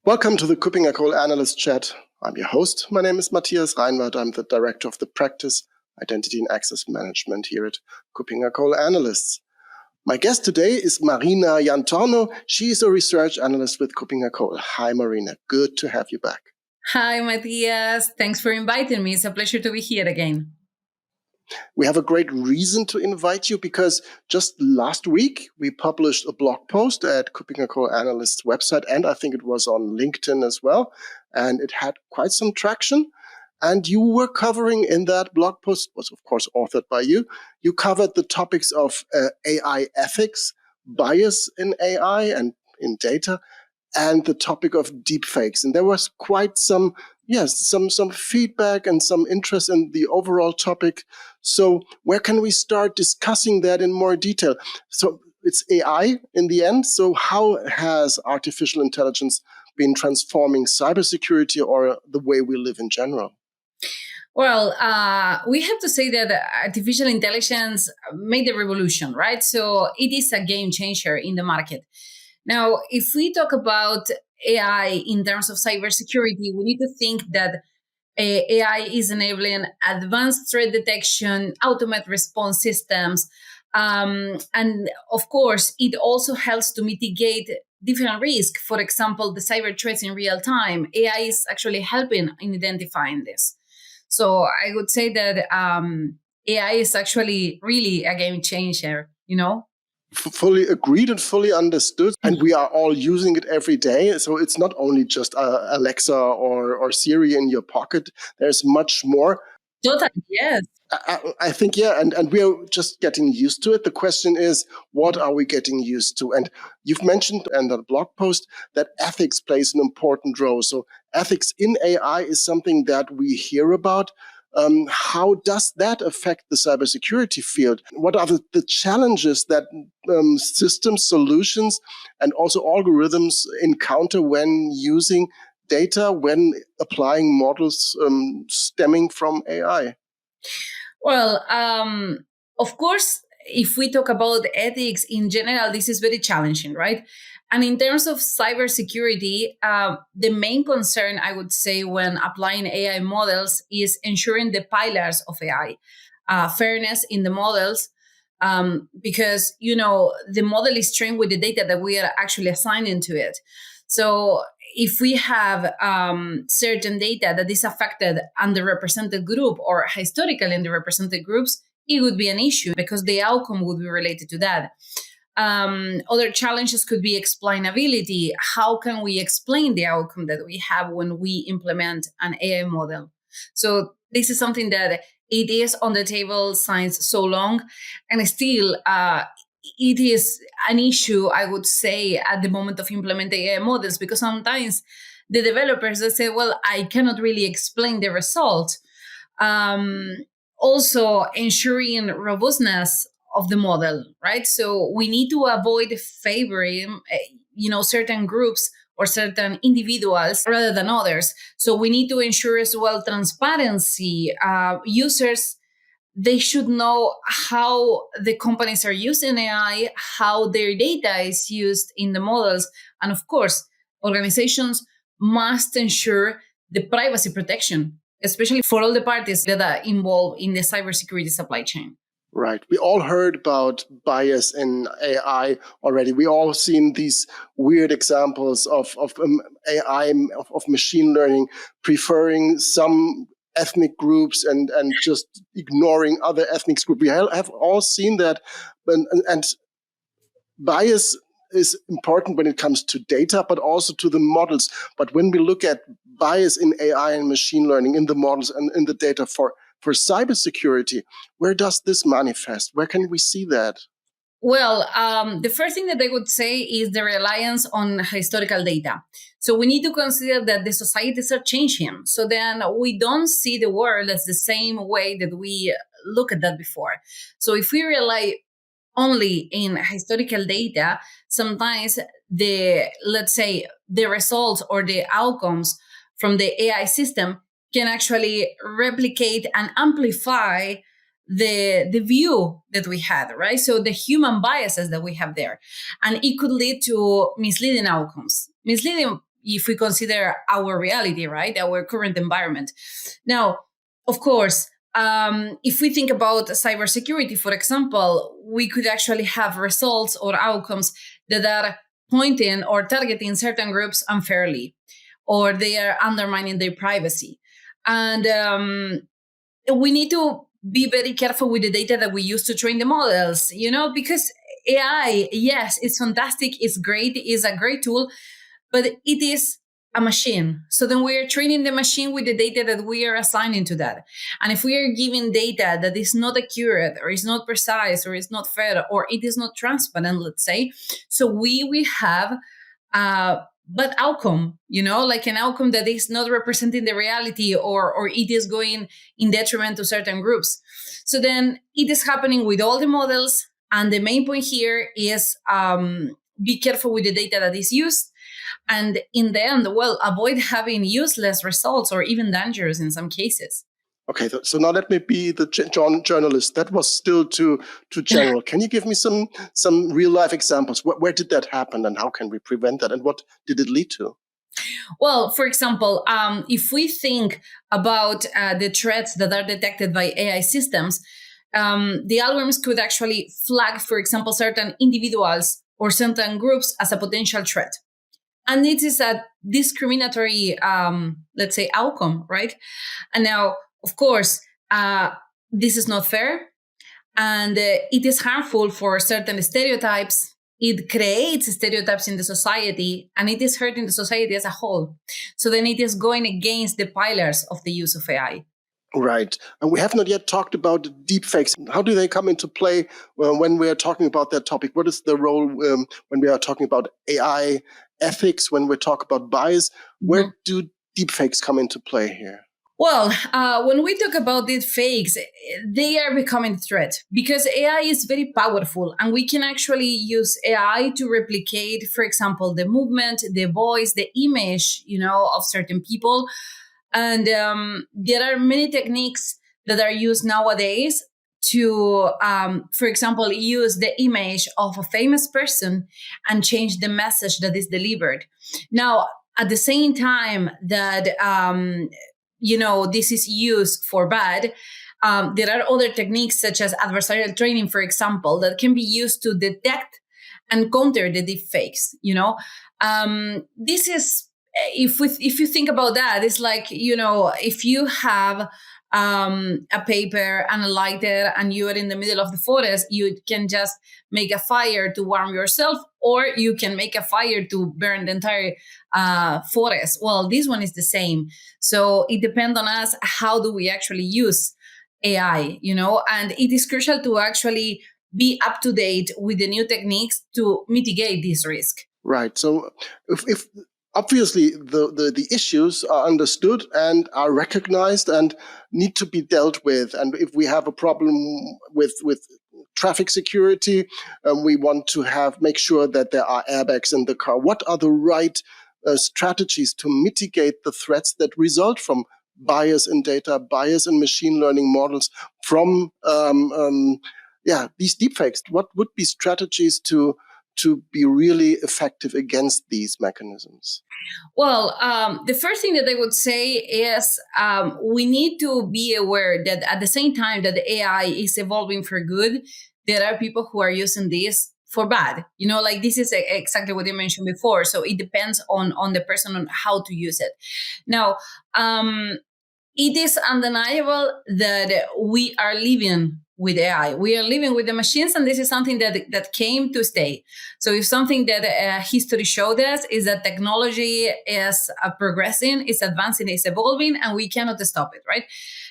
Welcome to the KuppingerCole Analyst Chat. I'm your host. My name is Matthias. I'm the Director of the Practice, Identity and Access Management here at KuppingerCole Analysts. My guest today is Marina Iantorno. She is a research analyst with KuppingerCole. Hi, Marina. Good to have you back. Hi, Matthias. Thanks for inviting me. It's a pleasure to be here again. We have a great reason to invite you because just last week we published a blog post at KuppingerCole Analyst's website, and I think it was on LinkedIn as well, and it had quite some traction. And you were covering in that blog post, was of course authored by you. You covered the topics of AI ethics, bias in AI and in data, and the topic of deepfakes. And there was quite some feedback and some interest in the overall topic. So where can we start discussing that in more detail? So it's AI in the end. So how has artificial intelligence been transforming cybersecurity or the way we live in general? Well, we have to say that artificial intelligence made a revolution, right? So it is a game changer in the market. Now, if we talk about AI in terms of cybersecurity, we need to think that AI is enabling advanced threat detection, automated response systems, and of course, it also helps to mitigate different risks. For example, the cyber threats in real time. AI is actually helping in identifying this. So I would say that AI is actually really a game changer, Fully agreed and fully understood. And we are all using it every day. So it's not only just Alexa or Siri in your pocket. There's much more. Totally, yes. I think, yeah, and we are just getting used to it. The question is, what are we getting used to? And you've mentioned in the blog post that ethics plays an important role. So ethics in AI is something that we hear about. How does that affect the cybersecurity field? What are the challenges that system solutions and also algorithms encounter when using data, when applying models stemming from AI? Well, of course, if we talk about ethics in general, this is very challenging, right? And in terms of cybersecurity, the main concern, I would say, when applying AI models is ensuring the pillars of AI, fairness in the models, because, the model is trained with the data that we are actually assigning to it. So if we have certain data that is affected underrepresented group or historically underrepresented groups, it would be an issue because the outcome would be related to that. Other challenges could be explainability. How can we explain the outcome that we have when we implement an AI model? So this is something that it is on the table since so long, and still it is an issue, I would say, at the moment of implementing AI models, because sometimes the developers, they say, well, I cannot really explain the result. Also ensuring robustness of the model, right? So we need to avoid favoring, certain groups or certain individuals rather than others. So we need to ensure as well transparency. Users, they should know how the companies are using AI, how their data is used in the models. And of course, organizations must ensure the privacy protection, especially for all the parties that are involved in the cybersecurity supply chain. Right. We all heard about bias in AI already. We all seen these weird examples of AI, of machine learning, preferring some ethnic groups and just ignoring other ethnic groups. We have all seen that. And bias is important when it comes to data, but also to the models. But when we look at bias in AI and machine learning, in the models and in the data for cybersecurity, where does this manifest? Where can we see that? Well, the first thing that I would say is the reliance on historical data. So we need to consider that the societies are changing. So then we don't see the world as the same way that we look at that before. So if we rely only in historical data, sometimes the results or the outcomes from the AI system can actually replicate and amplify the view that we had, right? So the human biases that we have there. And it could lead to misleading outcomes. Misleading, if we consider our reality, right, our current environment. Now, of course, if we think about cybersecurity, for example, we could actually have results or outcomes that are pointing or targeting certain groups unfairly, or they are undermining their privacy. And we need to be very careful with the data that we use to train the models, because AI, yes, it's fantastic, it's great, it's a great tool, but it is a machine. So then we are training the machine with the data that we are assigning to that. And if we are giving data that is not accurate or is not precise or is not fair or it is not transparent, let's say, so we will have but outcome, like an outcome that is not representing the reality, or it is going in detriment to certain groups. So then it is happening with all the models. And the main point here is be careful with the data that is used. And in the end, avoid having useless results or even dangerous in some cases. Okay, so now let me be the journalist. That was still too general. Can you give me some real life examples? Where did that happen, and how can we prevent that, and what did it lead to? Well, for example, if we think about the threats that are detected by AI systems, the algorithms could actually flag, for example, certain individuals or certain groups as a potential threat. And it is a discriminatory, let's say, outcome, right? And now, of course, this is not fair, and it is harmful for certain stereotypes. It creates stereotypes in the society, and it is hurting the society as a whole. So then it is going against the pillars of the use of AI. Right. And we have not yet talked about deepfakes. How do they come into play when we are talking about that topic? What is the role when we are talking about AI ethics, when we talk about bias? Where do deepfakes come into play here? Well, when we talk about deepfakes, they are becoming a threat because AI is very powerful, and we can actually use AI to replicate, for example, the movement, the voice, the image, of certain people. And there are many techniques that are used nowadays to, for example, use the image of a famous person and change the message that is delivered. Now, at the same time that this is used for bad, there are other techniques such as adversarial training, for example, that can be used to detect and counter the deepfakes. This is, if you think about that, it's like, if you have a paper and a lighter and you are in the middle of the forest, you can just make a fire to warm yourself, or you can make a fire to burn the entire forest. Well, this one is the same. So it depends on us. How do we actually use AI, and it is crucial to actually be up to date with the new techniques to mitigate this risk. Right. So if obviously the issues are understood and are recognized and need to be dealt with, and if we have a problem with traffic security, we want to make sure that there are airbags in the car. What are the right strategies to mitigate the threats that result from bias in data, bias in machine learning models, from these deepfakes? What would be strategies to be really effective against these mechanisms? Well, the first thing that I would say is we need to be aware that at the same time that the AI is evolving for good, there are people who are using this for bad. Like this is exactly what you mentioned before. So it depends on the person on how to use it. Now, it is undeniable that we are living with AI. We are living with the machines, and this is something that came to stay. So if something that history showed us is that technology is progressing, it's advancing, it's evolving, and we cannot stop it, right?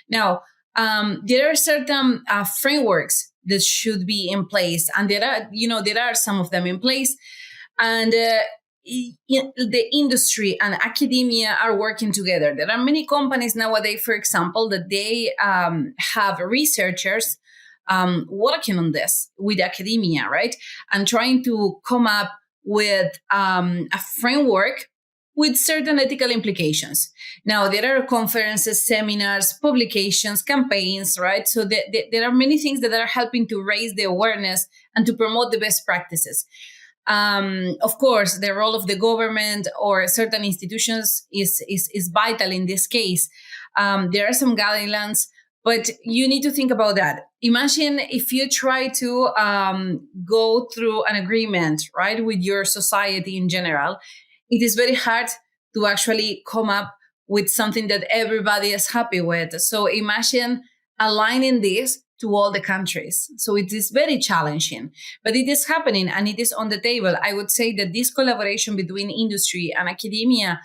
Now, there are certain frameworks that should be in place, and there are some of them in place. And the industry and academia are working together. There are many companies nowadays, for example, that they have researchers working on this with academia, right? And trying to come up with a framework with certain ethical implications. Now, there are conferences, seminars, publications, campaigns, right? So there are many things that are helping to raise the awareness and to promote the best practices. Of course, the role of the government or certain institutions is vital in this case. There are some guidelines, but you need to think about that. Imagine if you try to go through an agreement, right, with your society in general. It is very hard to actually come up with something that everybody is happy with. So imagine aligning this to all the countries. So it is very challenging, but it is happening and it is on the table. I would say that this collaboration between industry and academia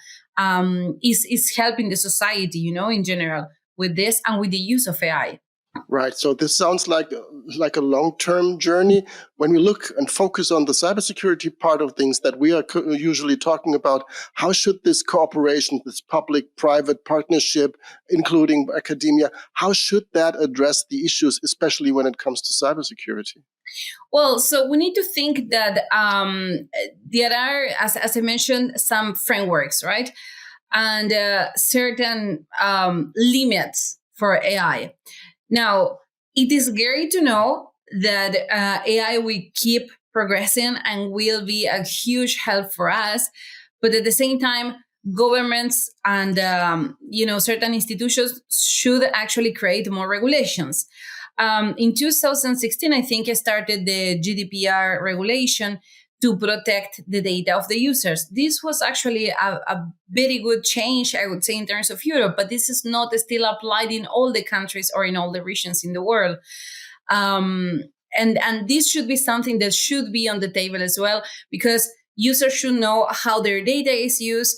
is helping the society, in general with this and with the use of AI. Right. So this sounds like a long-term journey. When we look and focus on the cybersecurity part of things that we are usually talking about, how should this cooperation, this public-private partnership, including academia, how should that address the issues, especially when it comes to cybersecurity? Well, so we need to think that there are, as I mentioned, some frameworks, right? And certain limits for AI. Now, it is great to know that AI will keep progressing and will be a huge help for us. But at the same time, governments and certain institutions should actually create more regulations. In 2016, I think I started the GDPR regulation to protect the data of the users. This was actually a very good change, I would say, in terms of Europe, but this is not still applied in all the countries or in all the regions in the world. And this should be something that should be on the table as well, because users should know how their data is used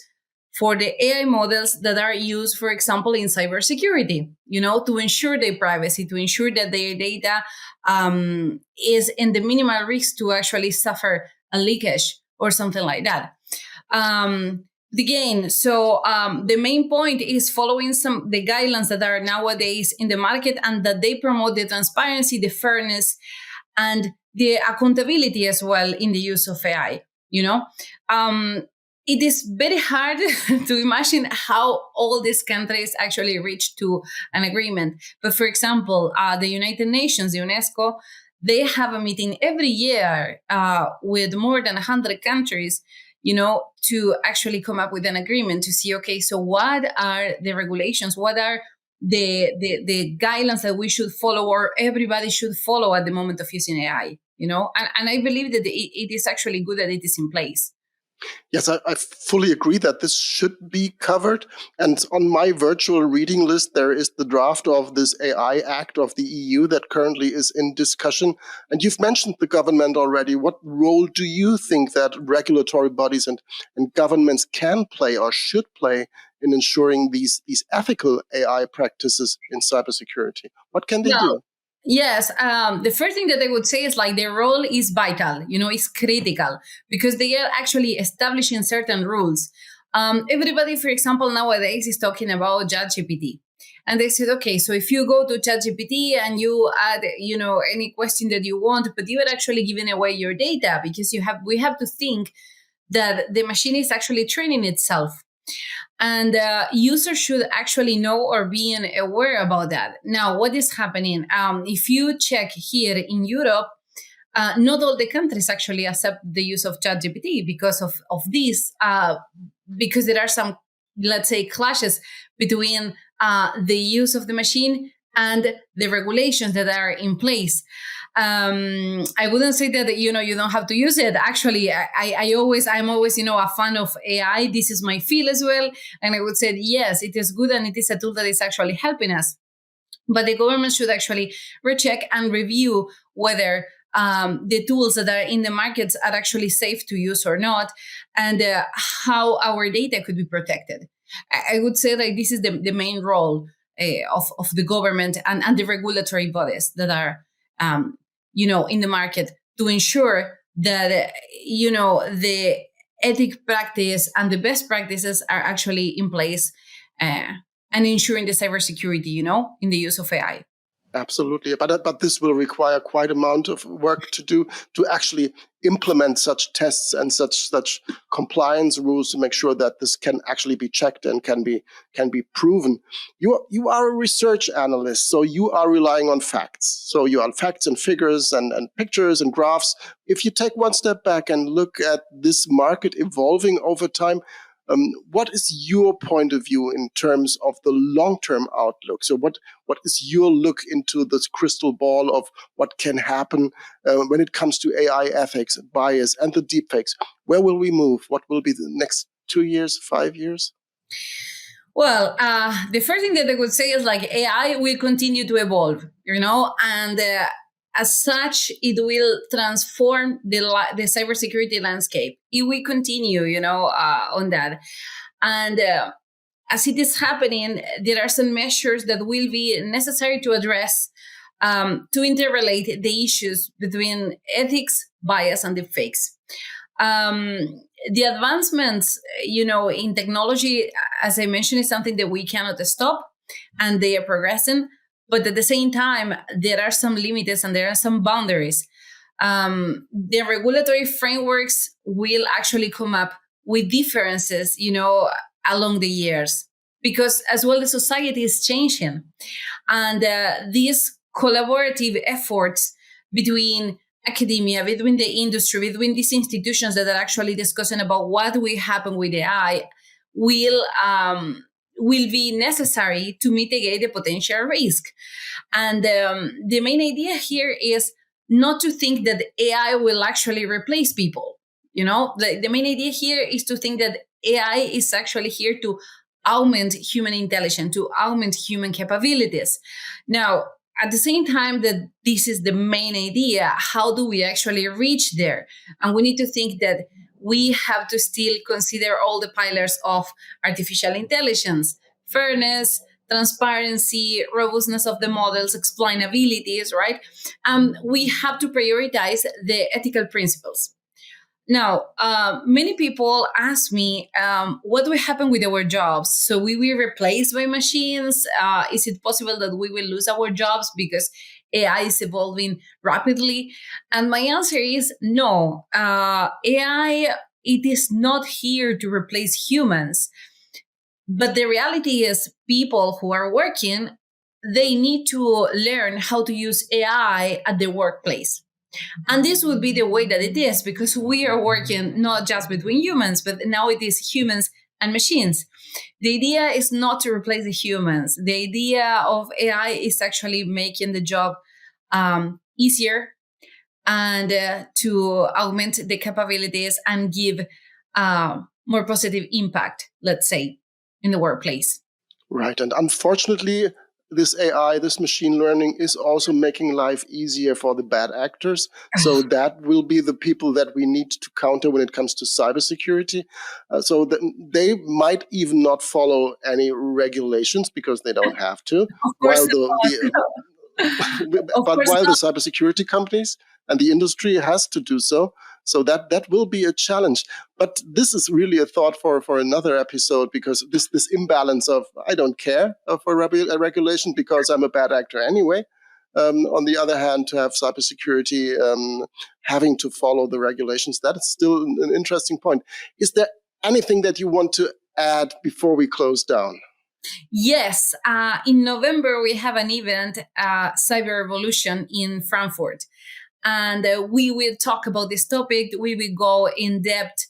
for the AI models that are used, for example, in cybersecurity, to ensure their privacy, to ensure that their data is in the minimal risk to actually suffer a leakage or something like that. Again, so the main point is following the guidelines that are nowadays in the market and that they promote the transparency, the fairness, and the accountability as well in the use of AI. It is very hard to imagine how all these countries actually reach to an agreement. But for example, the United Nations, UNESCO, they have a meeting every year with more than 100 countries, to actually come up with an agreement to see, okay, so what are the regulations? What are the guidelines that we should follow or everybody should follow at the moment of using AI, And I believe that it is actually good that it is in place. Yes, I fully agree that this should be covered. And on my virtual reading list, there is the draft of this AI Act of the EU that currently is in discussion. And you've mentioned the government already. What role do you think that regulatory bodies and governments can play or should play in ensuring these ethical AI practices in cybersecurity? What can they do? Yes, the first thing that I would say is their role is vital, is critical because they are actually establishing certain rules. Everybody, for example, nowadays is talking about ChatGPT. And they said, okay, so if you go to ChatGPT and you add, any question that you want, but you are actually giving away your data because we have to think that the machine is actually training itself. And users should actually know or be aware about that. Now, what is happening? If you check here in Europe, not all the countries actually accept the use of ChatGPT because of this, because there are some, let's say, clashes between the use of the machine and the regulations that are in place. I wouldn't say that, you don't have to use it. Actually, I'm always, a fan of AI. This is my field as well. And I would say, yes, it is good. And it is a tool that is actually helping us. But the government should actually recheck and review whether the tools that are in the markets are actually safe to use or not, and how our data could be protected. I would say that this is the main role of the government and the regulatory bodies that are in the market to ensure that the ethic practice and the best practices are actually in place and ensuring the cybersecurity in the use of AI. Absolutely. But this will require quite amount of work to do to actually implement such tests and such compliance rules to make sure that this can actually be checked and can be proven. You are a research analyst, so you are relying on facts. So you are on facts and figures and pictures and graphs. If you take one step back and look at this market evolving over time, what is your point of view in terms of the long-term outlook? So what is your look into this crystal ball of what can happen when it comes to AI ethics, bias, and the deepfakes? Where will we move? What will be the next 2 years, 5 years? Well, the first thing that I would say is like AI will continue to evolve, and as such, it will transform the cybersecurity landscape. It will continue, on that. And as it is happening, there are some measures that will be necessary to address to interrelate the issues between ethics, bias, and deepfakes. The advancements, in technology, as I mentioned, is something that we cannot stop, and they are progressing. But at the same time, there are some limits and there are some boundaries. The regulatory frameworks will actually come up with differences, along the years, because as well the society is changing, and these collaborative efforts between academia, between the industry, between these institutions that are actually discussing about what will happen with AI will be necessary to mitigate the potential risk. And the main idea here is not to think that AI will actually replace people. The main idea here is to think that AI is actually here to augment human intelligence, to augment human capabilities. Now, at the same time that this is the main idea, how do we actually reach there? And we need to think that we have to still consider all the pillars of artificial intelligence: fairness, transparency, robustness of the models, explainabilities, right? We have to prioritize the ethical principles. Now, many people ask me, what will happen with our jobs? So we will replaced by machines? Is it possible that we will lose our jobs because AI is evolving rapidly? And my answer is no. AI, it is not here to replace humans. But the reality is people who are working, they need to learn how to use AI at the workplace. And this would be the way that it is, because we are working not just between humans, but now it is humans and machines. The idea is not to replace the humans. The idea of AI is actually making the job easier and to augment the capabilities and give more positive impact, let's say, in the workplace. Right. And unfortunately, this AI, this machine learning is also making life easier for the bad actors. So that will be the people that we need to counter when it comes to cybersecurity. So they might even not follow any regulations because they don't have to. While the cybersecurity companies and the industry has to do so. So that will be a challenge. But this is really a thought for another episode, because this imbalance of I don't care for regulation because I'm a bad actor anyway. On the other hand, to have cybersecurity having to follow the regulations, that is still an interesting point. Is there anything that you want to add before we close down? Yes. In November, we have an event, Cyber Revolution in Frankfurt. And we will talk about this topic. We will go in depth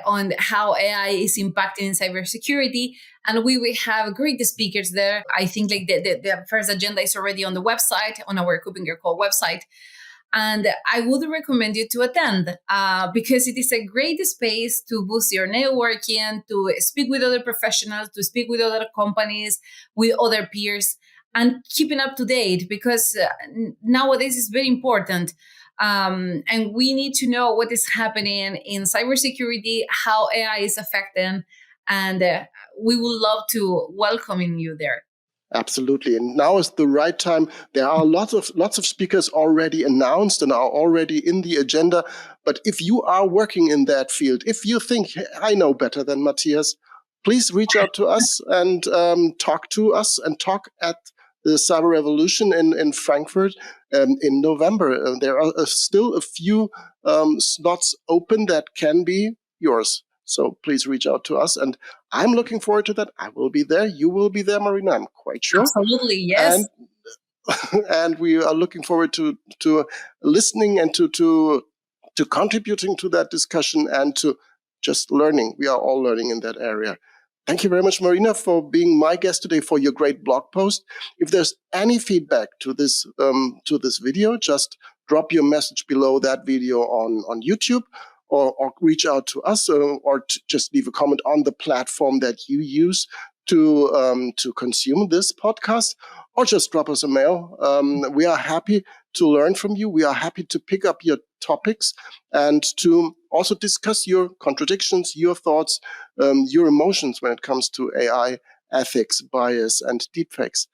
on how AI is impacting cybersecurity. And we will have great speakers there. I think like the first agenda is already on the website, on our KuppingerCole website. And I would recommend you to attend because it is a great space to boost your networking, to speak with other professionals, to speak with other companies, with other peers, and keeping up to date, because nowadays is very important. And we need to know what is happening in cybersecurity, how AI is affecting, and we would love to welcome you there. Absolutely. And now is the right time. There are lots of speakers already announced and are already in the agenda. But if you are working in that field, if you think, I know better than Matthias, please reach out to us and talk to us and talk at the Cyber Revolution in Frankfurt in November. There are still a few slots open that can be yours. So please reach out to us. And I'm looking forward to that. I will be there. You will be there, Marina. I'm quite sure. Absolutely, yes. And we are looking forward to listening and to contributing to that discussion and to just learning. We are all learning in that area. Thank you very much, Marina, for being my guest today, for your great blog post. If there's any feedback to this video, just drop your message below that video on YouTube, or reach out to us, or just leave a comment on the platform that you use to consume this podcast, or just drop us a mail. We are happy to learn from you. We are happy to pick up your topics and to also discuss your contradictions, your thoughts, your emotions when it comes to AI, ethics, bias, and deepfakes.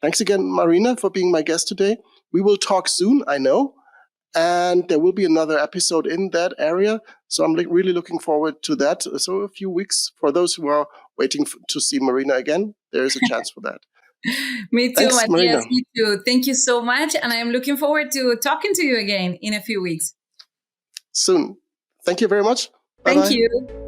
Thanks again, Marina, for being my guest today. We will talk soon, I know, and there will be another episode in that area. So I'm really looking forward to that. So a few weeks, for those who are waiting to see Marina again, there is a chance for that. Me too, Thanks, Matthias. Marina. Me too. Thank you so much. And I'm looking forward to talking to you again in a few weeks. Soon. Thank you very much. Bye-bye. Thank you.